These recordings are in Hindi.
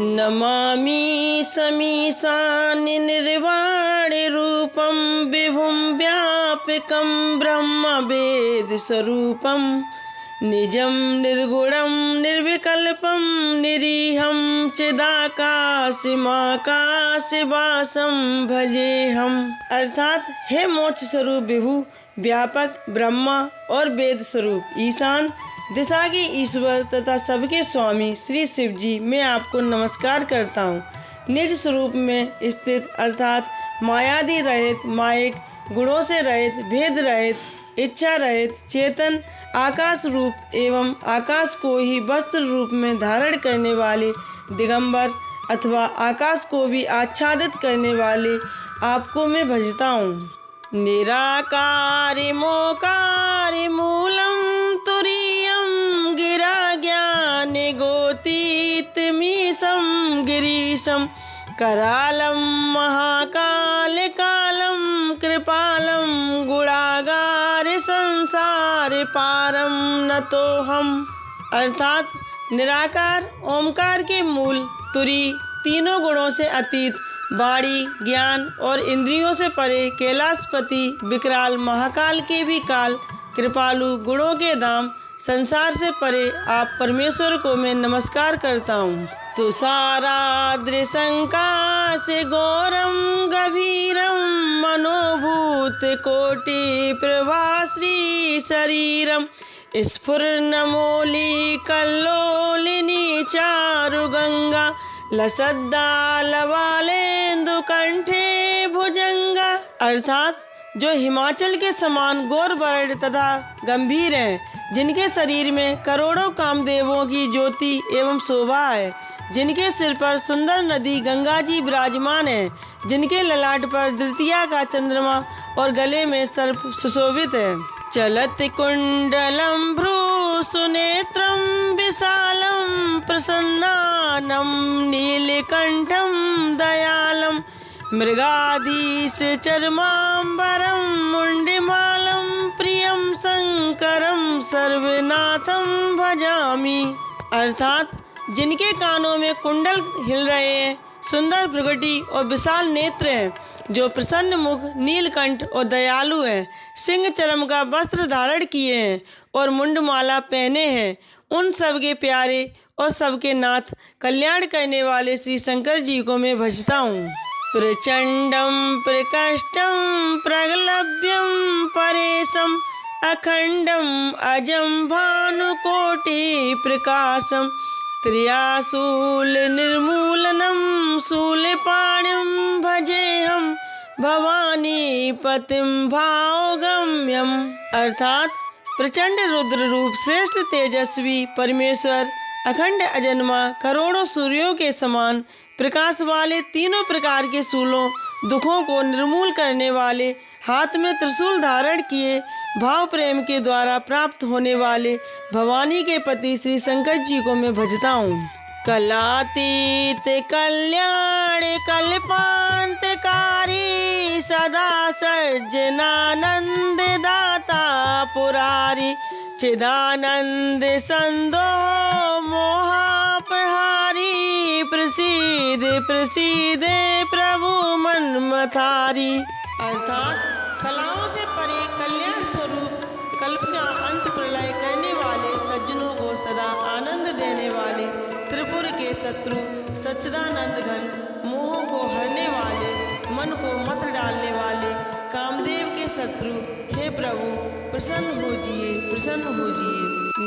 नमामि समीशानि निर्वाणि रूपं विभुं व्यापकं ब्रह्मवेदस्वरूपं निजं निर्गुणं निर्विकल्पं निरीहं चिदाकाशमाकाशवासं भजेहम्। अर्थात हे मोक्ष स्वरूप विभु, व्यापक ब्रह्मा और वेद स्वरूप ईशान, दिशा के ईश्वर तथा सबके स्वामी श्री शिव जी, मैं आपको नमस्कार करता हूँ। निज स्वरूप में स्थित अर्थात मायादि रहित, मायिक गुणों से रहित, भेद रहित, इच्छा रहित, चेतन आकाश रूप एवं आकाश को ही वस्त्र रूप में धारण करने वाले दिगंबर अथवा आकाश को भी आच्छादित करने वाले आपको मैं भजता हूँ। निराकारि मोकारि मूलं तुरीयं गिरा ज्ञान गोतीतमीशं गिरीशं करालं महाकाल कालं कृपालं गुणागार संसार पारम नतोहम। अर्थात निराकार ओमकार के मूल, तुरी तीनों गुणों से अतीत, वाणी ज्ञान और इंद्रियों से परे, कैलाशपति विकराल महाकाल के भी काल, कृपालु गुणों के धाम, संसार से परे आप परमेश्वर को मैं नमस्कार करता हूँ। तुषाराद्रिशंकाश गौरम गभीरम मनोभूत कोटि प्रभाश्री शरीरम स्फुरन्मौली कल्लोलिनी चारुगंगा लसद्दालवालेन्दु कंठे भुजंगा। अर्थात जो हिमाचल के समान गौर वर्ण तथा गंभीर हैं, जिनके शरीर में करोड़ों कामदेवों की ज्योति एवं शोभा है, जिनके सिर पर सुंदर नदी गंगा जी विराजमान है, जिनके ललाट पर द्वितीया का चंद्रमा और गले में सर्प सुशोभित है। चलत कुंडलम भ्रू सुनेत्रम विशालम प्रसन्नानम नीलकंठम दयालम मृगाधीश चर्मांबरम मुंडिमालम प्रियम शंकरम सर्वनाथम भजामि। अर्थात जिनके कानों में कुंडल हिल रहे हैं, सुंदर प्रगति और विशाल नेत्र हैं, जो प्रसन्न मुख, नीलकंठ और दयालु हैं, सिंह चर्म का वस्त्र धारण किए हैं और मुंडमाला पहने हैं, उन सबके प्यारे और सबके नाथ, कल्याण करने वाले श्री शंकर जी को मैं भजता हूँ। प्रचंडम प्रकष्टम प्रगलभ्यम परेशम अखंडम अजम भानुकोटि प्रकाशम त्रियाशूल निर्मूलनम शूलपाणिं भजेहम भवानी पतिम भावगम्यम। अर्थात प्रचंड रुद्र रूप, श्रेष्ठ तेजस्वी परमेश्वर, अखंड अजन्मा, करोड़ों सूर्यों के समान प्रकाश वाले, तीनों प्रकार के शूलों, दुखों को निर्मूल करने वाले, हाथ में त्रिशूल धारण किए, भाव प्रेम के द्वारा प्राप्त होने वाले भवानी के पति श्री शंकर जी को मैं भजता हूँ। कलातीत कल्याण कल्पांतकारी सदा सज्जनानंद दाता पुरारी चिदानंद संदो मोहापहारी प्रसीद प्रसीद प्रभु मनमथारी। अर्थात कलाओं से परे कल्याण स्वरूप, कल्प का अंत प्रलय करने वाले, सज्जनों को सदा आनंद देने वाले, त्रिपुर के शत्रु सच्चिदानंद घन, मोहों को हरने वाले, मन को मत डालने वाले, कामदेव के शत्रु, हे प्रभु प्रसन्न होजिए, प्रसन्न होजिए।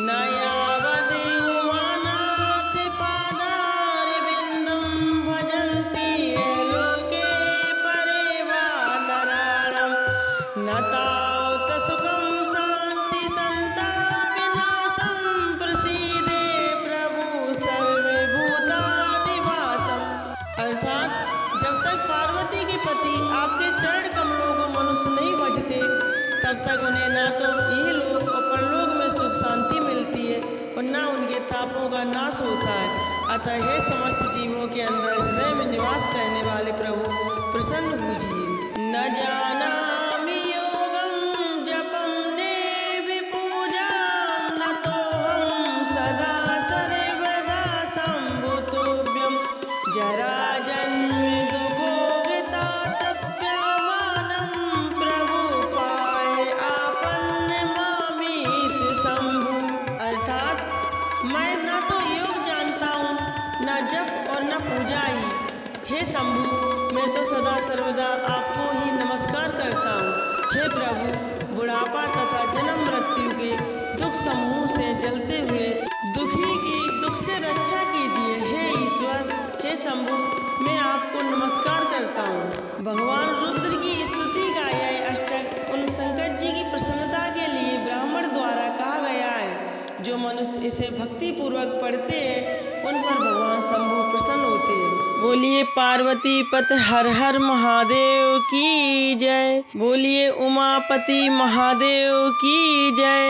नयावद उमानाथ पादार बिंदम भजन्ति लोके परेवा नराणम नतावत सुखम शांति संतापिनाशम प्रसीदे प्रभु सर्वभूतादिवासम। अर्थात जब तक पार्वती के पति आपके चरण कमलों को मनुष्य नहीं भजते, तब तक उन्हें ना तो यह लोक और परलोक में सुख शांति मिलती है और ना उनके तापों का नाश होता है। अतः हे समस्त जीवों के अंदर हृदय में निवास करने वाले प्रभु प्रसन्न होजिए। न जानामि योगम जपम देवी पूजा न तो हम सदा सर्वदा शंभुतोभ्यम जरा जन्म दुखोगतातप्यमानं प्रभु पाहि आपन्न मामीश शंभु। अर्थात मैं न तो योग जानता हूँ, न जप और न पूजा ही। हे शंभु, मैं तो सदा सर्वदा आपको ही नमस्कार करता हूँ। हे प्रभु, बुढ़ापा तथा जन्म मृत्यु के दुख समूह से जलते हुए दुखी की दुख से रक्षा कीजिए। हे ईश्वर, हे शंभु, मैं आपको नमस्कार करता हूँ। भगवान रुद्र की स्तुति का यह अष्टक उन शंकर जी की प्रसन्नता के लिए ब्राह्मण द्वारा कहा गया है। जो मनुष्य इसे भक्ति पूर्वक पढ़ते हैं उन पर भगवान शंभु प्रसन्न होते हैं। बोलिए पार्वती पत हर हर महादेव की जय। बोलिए उमापति महादेव की जय।